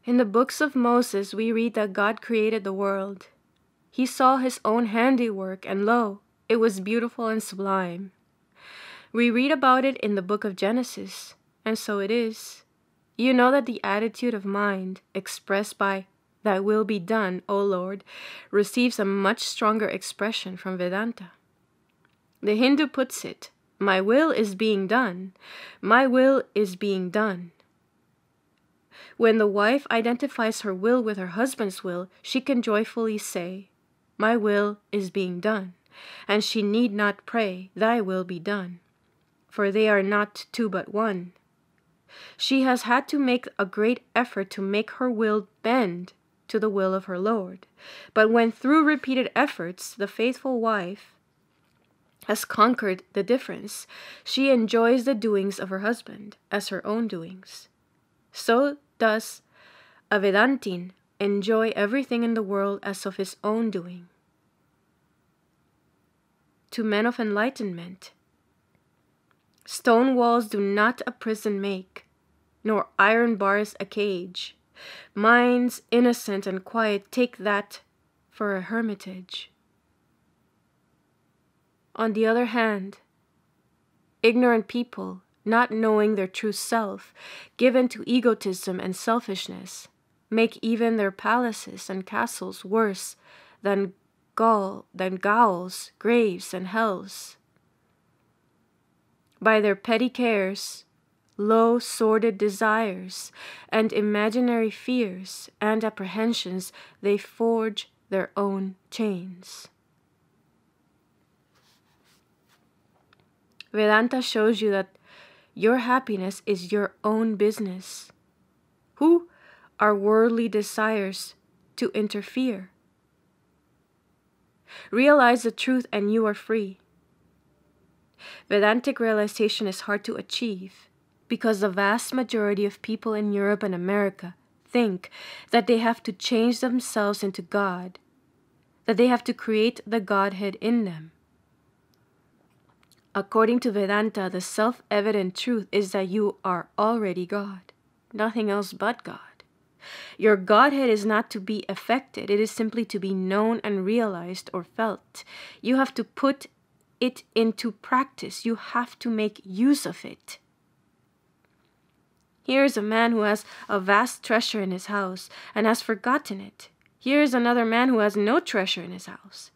In the books of Moses, we read that God created the world. He saw his own handiwork, and lo, it was beautiful and sublime. We read about it in the book of Genesis, and so it is. You know that the attitude of mind expressed by "Thy will be done, O Lord," receives a much stronger expression from Vedanta. The Hindu puts it, "My will is being done. My will is being done." When the wife identifies her will with her husband's will, she can joyfully say, "My will is being done," and she need not pray, "Thy will be done," for they are not two but one. She has had to make a great effort to make her will bend to the will of her Lord. But when through repeated efforts the faithful wife has conquered the difference, she enjoys the doings of her husband as her own doings. So does a Vedantin enjoy everything in the world as of his own doing. To men of enlightenment, stone walls do not a prison make, nor iron bars a cage. Minds innocent and quiet take that for a hermitage. On the other hand, ignorant people, not knowing their true self, given to egotism and selfishness, make even their palaces and castles worse than ghouls, graves, and hells. By their petty cares, low, sordid desires, and imaginary fears and apprehensions, they forge their own chains. Vedanta shows you that your happiness is your own business. Who are worldly desires to interfere? Realize the truth and you are free. Vedantic realization is hard to achieve because the vast majority of people in Europe and America think that they have to change themselves into God, that they have to create the Godhead in them. According to Vedanta, the self-evident truth is that you are already God, nothing else but God. Your Godhead is not to be affected, it is simply to be known and realized or felt. You have to put it into practice, you have to make use of it. Here is a man who has a vast treasure in his house and has forgotten it. Here is another man who has no treasure in his house.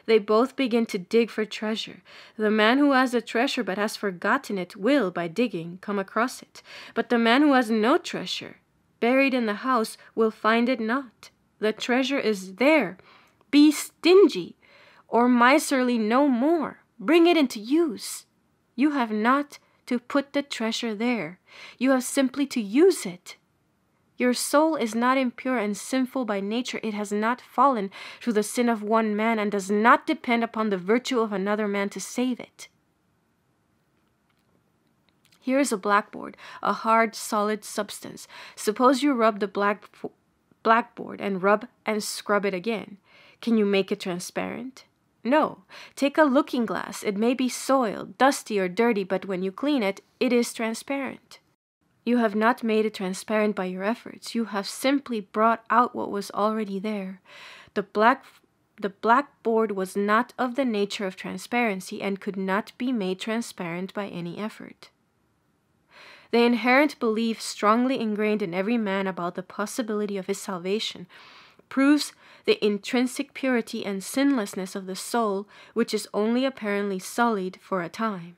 They both begin to dig for treasure. The man who has the treasure but has forgotten it will, by digging, come across it. But the man who has no treasure, buried in the house, will find it not. The treasure is there. Be stingy or miserly no more. Bring it into use. You have not to put the treasure there. You have simply to use it. Your soul is not impure and sinful by nature. It has not fallen through the sin of one man and does not depend upon the virtue of another man to save it. Here is a blackboard, a hard, solid substance. Suppose you rub the blackboard and rub and scrub it again. Can you make it transparent? No. Take a looking glass. It may be soiled, dusty, or dirty, but when you clean it, it is transparent. You have not made it transparent by your efforts. You have simply brought out what was already there. The blackboard was not of the nature of transparency and could not be made transparent by any effort. The inherent belief strongly ingrained in every man about the possibility of his salvation proves the intrinsic purity and sinlessness of the soul, which is only apparently sullied for a time.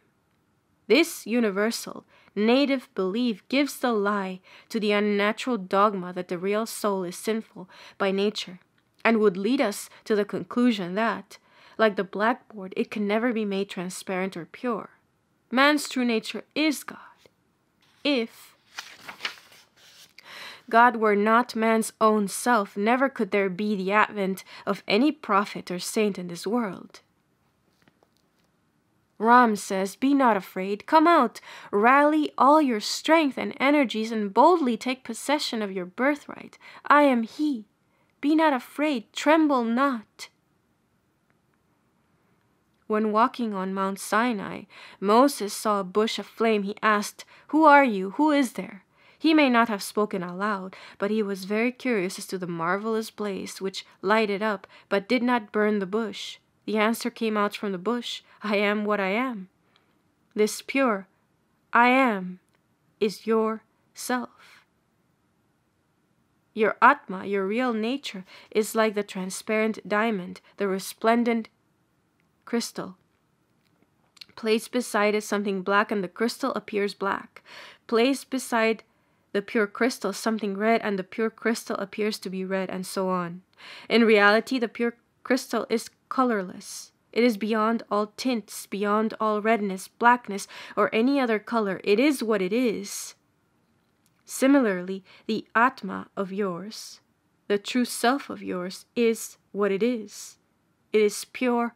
This universal, native belief gives the lie to the unnatural dogma that the real soul is sinful by nature, and would lead us to the conclusion that, like the blackboard, it can never be made transparent or pure. Man's true nature is God. If God were not man's own self, never could there be the advent of any prophet or saint in this world. Ram says, "Be not afraid. Come out, rally all your strength and energies, and boldly take possession of your birthright. I am He. Be not afraid. Tremble not." When walking on Mount Sinai, Moses saw a bush of flame. He asked, "Who are you? Who is there?" He may not have spoken aloud, but he was very curious as to the marvelous blaze which lighted up but did not burn the bush. The answer came out from the bush, I am what I am. This pure I am is your self. Your Atma, your real nature, is like the transparent diamond, the resplendent crystal. Placed beside it something black and the crystal appears black. Placed beside the pure crystal something red and the pure crystal appears to be red, and so on. In reality, the pure crystal is colorless. It is beyond all tints, beyond all redness, blackness, or any other color. It is what it is. Similarly, the Atma of yours, the true self of yours, is what it is. It is pure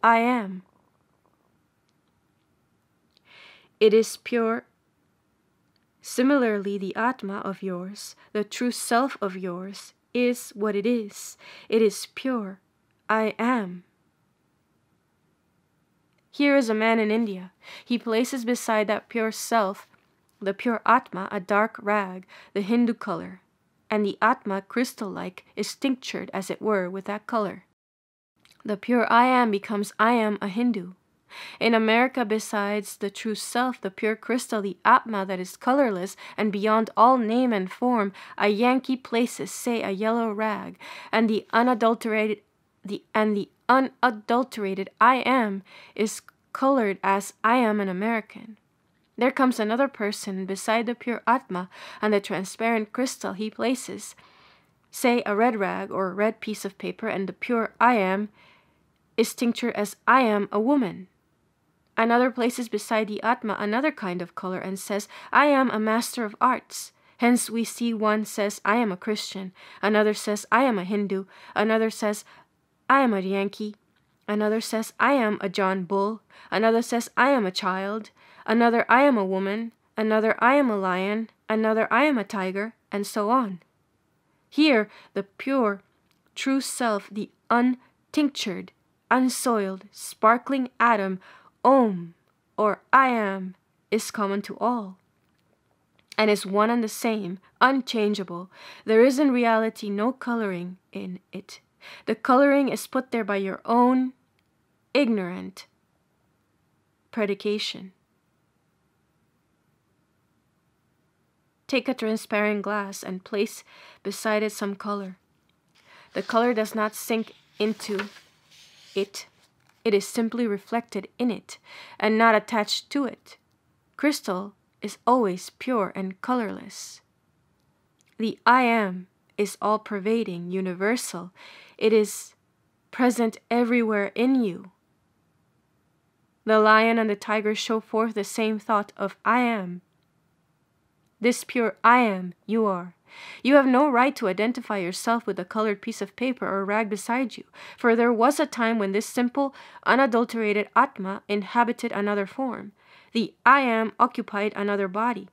I am. It is pure. Similarly, the Atma of yours, the true self of yours, is what it is. It is pure I am. Here is a man in India. He places beside that pure self, the pure Atma, a dark rag, the Hindu color, and the Atma, crystal-like, is tinctured, as it were, with that color. The pure I am becomes I am a Hindu. In America, besides the true self, the pure crystal, the Atma that is colorless and beyond all name and form, a Yankee places, say, a yellow rag, and the unadulterated I am is colored as I am an American. There comes another person beside the pure Atma and the transparent crystal he places, say, a red rag or a red piece of paper, and the pure I am is tinctured as I am a woman. Another places beside the Atma another kind of color and says, I am a master of arts. Hence we see one says, I am a Christian. Another says, I am a Hindu. Another says, I am a Yankee. Another says, I am a John Bull. Another says, I am a child. Another, I am a woman. Another, I am a lion. Another, I am a tiger, and so on. Here, the pure, true self, the untinctured, unsoiled, sparkling atom, Om, or I am, is common to all, and is one and the same, unchangeable. There is in reality no coloring in it. The coloring is put there by your own ignorant predication. Take a transparent glass and place beside it some color. The color does not sink into it. It is simply reflected in it and not attached to it. Crystal is always pure and colorless. The I am is all-pervading, universal. It is present everywhere in you. The lion and the tiger show forth the same thought of I am. This pure I am, you are. You have no right to identify yourself with a colored piece of paper or rag beside you, for there was a time when this simple, unadulterated Atma inhabited another form. The I am occupied another body.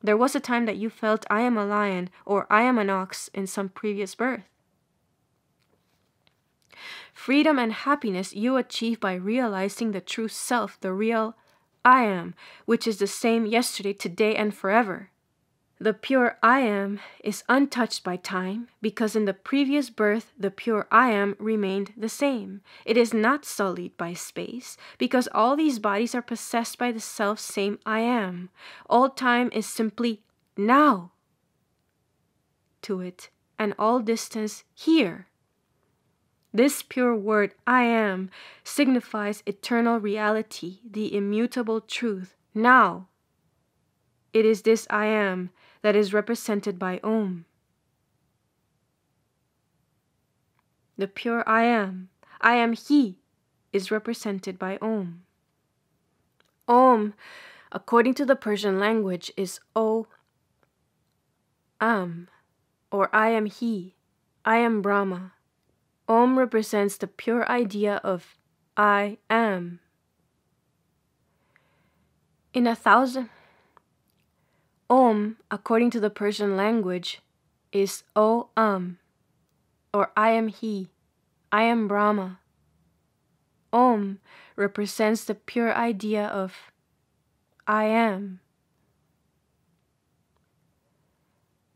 There was a time that you felt I am a lion or I am an ox in some previous birth. Freedom and happiness you achieve by realizing the true self, the real I am, which is the same yesterday, today, and forever. The pure I am is untouched by time because in the previous birth the pure I am remained the same. It is not sullied by space because all these bodies are possessed by the self-same I am. All time is simply now to it and all distance here. This pure word I am signifies eternal reality, the immutable truth, now. It is this I am that is represented by Om. The pure I am He, is represented by Om. Om, according to the Persian language, is O Am, or I am He, I am Brahma. Om represents the pure idea of I am. In 1,000 Om, according to the Persian language, is O Am, or I am He, I am Brahma. Om represents the pure idea of I am.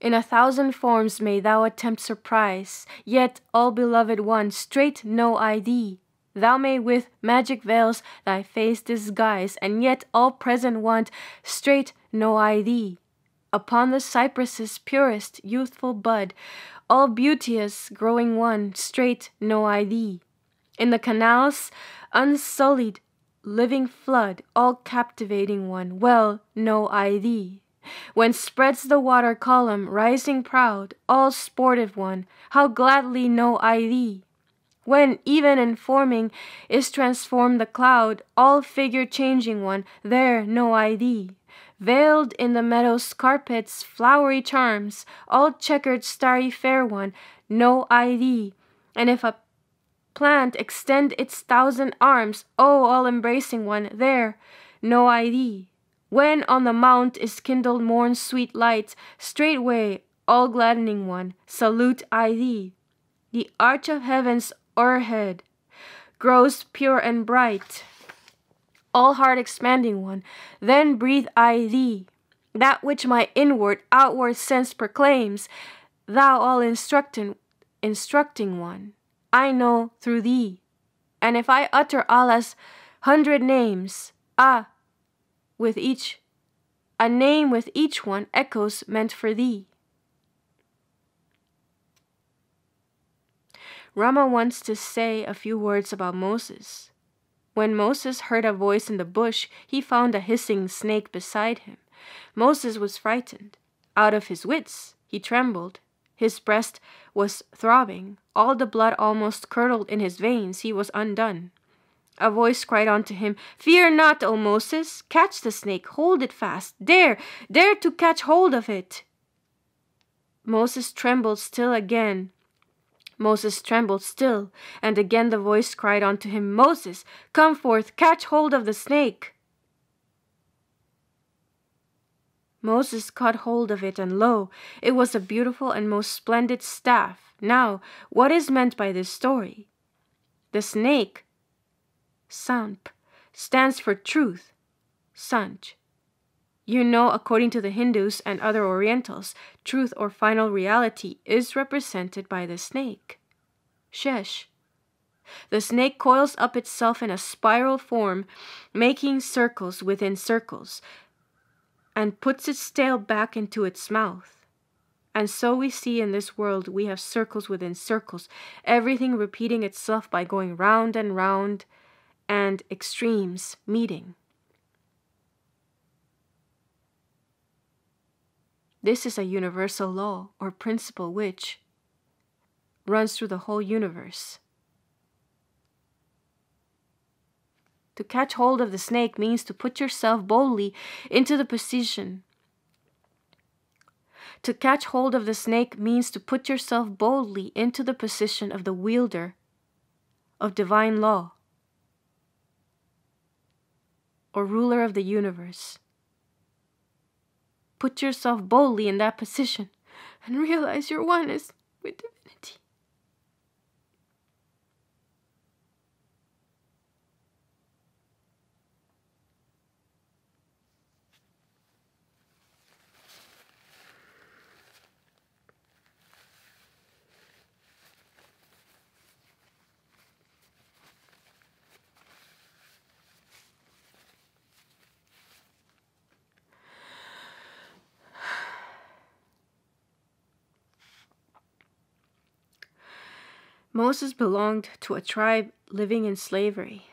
In 1,000 forms may thou attempt surprise, yet, all-beloved one, straight know I thee. Thou may with magic veils thy face disguise, and yet, all-present one, straight know I thee. Upon the cypress's purest youthful bud, all beauteous growing one, straight know I thee. In the canal's unsullied living flood, all captivating one, well know I thee. When spreads the water column, rising proud, all sportive one, how gladly know I thee. When, even in forming, is transformed the cloud, all figure changing one, there know I thee. Veiled in the meadow's carpet's flowery charms, all checkered starry fair one, know I thee. And if a plant extend its 1,000 arms, O all-embracing one, there know I thee. When on the mount is kindled morn's sweet light, straightway, all-gladdening one, salute I thee. The arch of heaven's o'erhead grows pure and bright, all heart-expanding one, then breathe I thee. That which my inward, outward sense proclaims, thou all-instructing one, I know through thee. And if I utter Allah's 100 names, with each, a name with each one echoes meant for thee. Rama wants to say a few words about Moses. When Moses heard a voice in the bush, he found a hissing snake beside him. Moses was frightened. Out of his wits, he trembled. His breast was throbbing. All the blood almost curdled in his veins. He was undone. A voice cried unto him, Fear not, O Moses! Catch the snake, hold it fast. Dare to catch hold of it. Moses trembled still, and again the voice cried unto him, Moses, come forth, catch hold of the snake. Moses caught hold of it, and lo, it was a beautiful and most splendid staff. Now, what is meant by this story? The snake, Samp, stands for truth, Sanj. You know, according to the Hindus and other Orientals, truth or final reality is represented by the snake, Shesh. The snake coils up itself in a spiral form, making circles within circles, and puts its tail back into its mouth. And so we see in this world we have circles within circles, everything repeating itself by going round and round, and extremes meeting. This is a universal law or principle which runs through the whole universe. To catch hold of the snake means to put yourself boldly into the position. To catch hold of the snake means to put yourself boldly into the position of the wielder of divine law or ruler of the universe. Put yourself boldly in that position and realize your oneness with divinity. Moses belonged to a tribe living in slavery.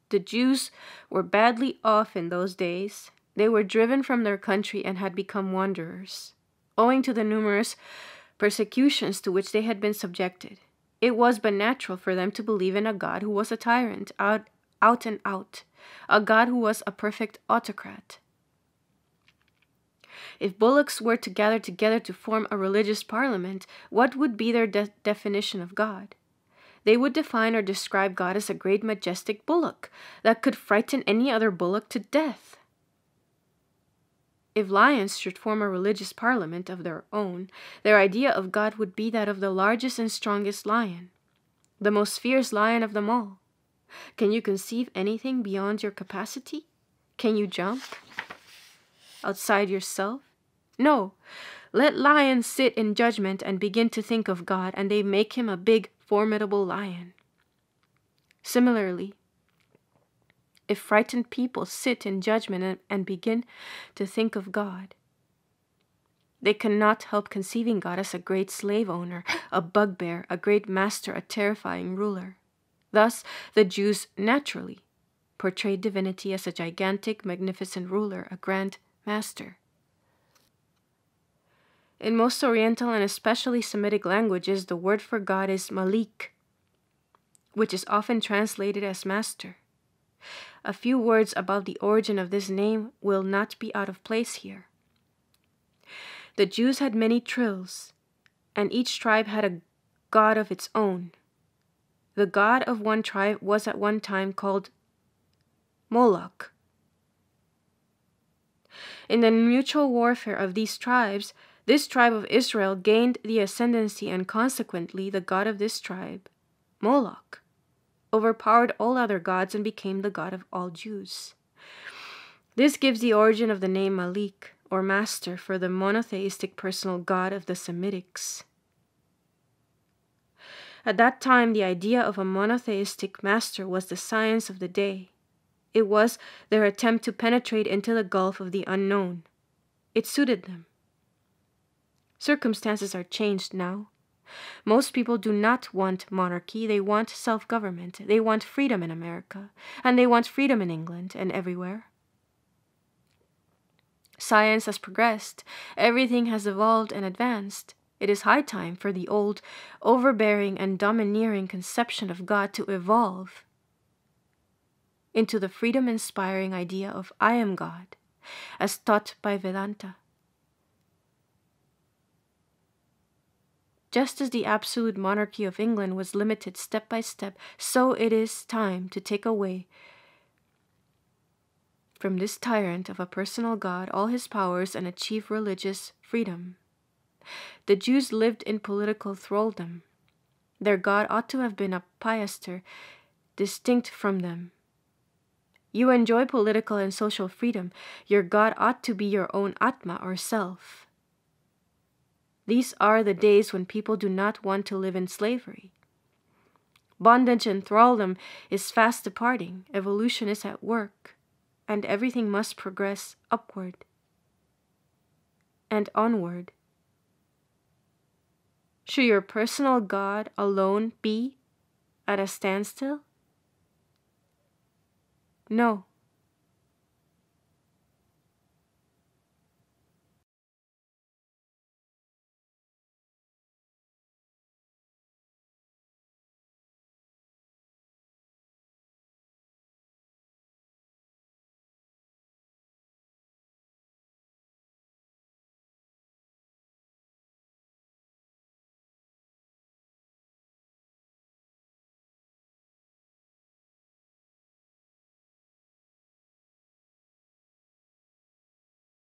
The Jews were badly off in those days. They were driven from their country and had become wanderers, owing to the numerous persecutions to which they had been subjected. It was but natural for them to believe in a God who was a tyrant, out and out, a God who was a perfect autocrat. If bullocks were to gather together to form a religious parliament, what would be their definition of God? They would define or describe God as a great majestic bullock that could frighten any other bullock to death. If lions should form a religious parliament of their own, their idea of God would be that of the largest and strongest lion, the most fierce lion of them all. Can you conceive anything beyond your capacity? Can you jump outside yourself? No, let lions sit in judgment and begin to think of God, and they make him a big, formidable lion. Similarly, if frightened people sit in judgment and begin to think of God, they cannot help conceiving God as a great slave owner, a bugbear, a great master, a terrifying ruler. Thus, the Jews naturally portrayed divinity as a gigantic, magnificent ruler, a grand master. In most Oriental and especially Semitic languages, the word for God is Malik, which is often translated as master. A few words about the origin of this name will not be out of place here. The Jews had many trills, and each tribe had a god of its own. The god of one tribe was at one time called Moloch. In the mutual warfare of these tribes, this tribe of Israel gained the ascendancy, and consequently the god of this tribe, Moloch, overpowered all other gods and became the god of all Jews. This gives the origin of the name Malik, or master, for the monotheistic personal god of the Semitics. At that time, the idea of a monotheistic master was the science of the day. It was their attempt to penetrate into the gulf of the unknown. It suited them. Circumstances are changed now. Most people do not want monarchy. They want self-government. They want freedom in America, and they want freedom in England and everywhere. Science has progressed. Everything has evolved and advanced. It is high time for the old, overbearing and domineering conception of God to evolve into the freedom-inspiring idea of I am God, as taught by Vedanta. Just as the absolute monarchy of England was limited step by step, so it is time to take away from this tyrant of a personal God all his powers and achieve religious freedom. The Jews lived in political thraldom. Their God ought to have been a piaster, distinct from them. You enjoy political and social freedom. Your God ought to be your own Atma or self. These are the days when people do not want to live in slavery. Bondage and thraldom is fast departing. Evolution is at work. And everything must progress upward and onward. Should your personal God alone be at a standstill? No.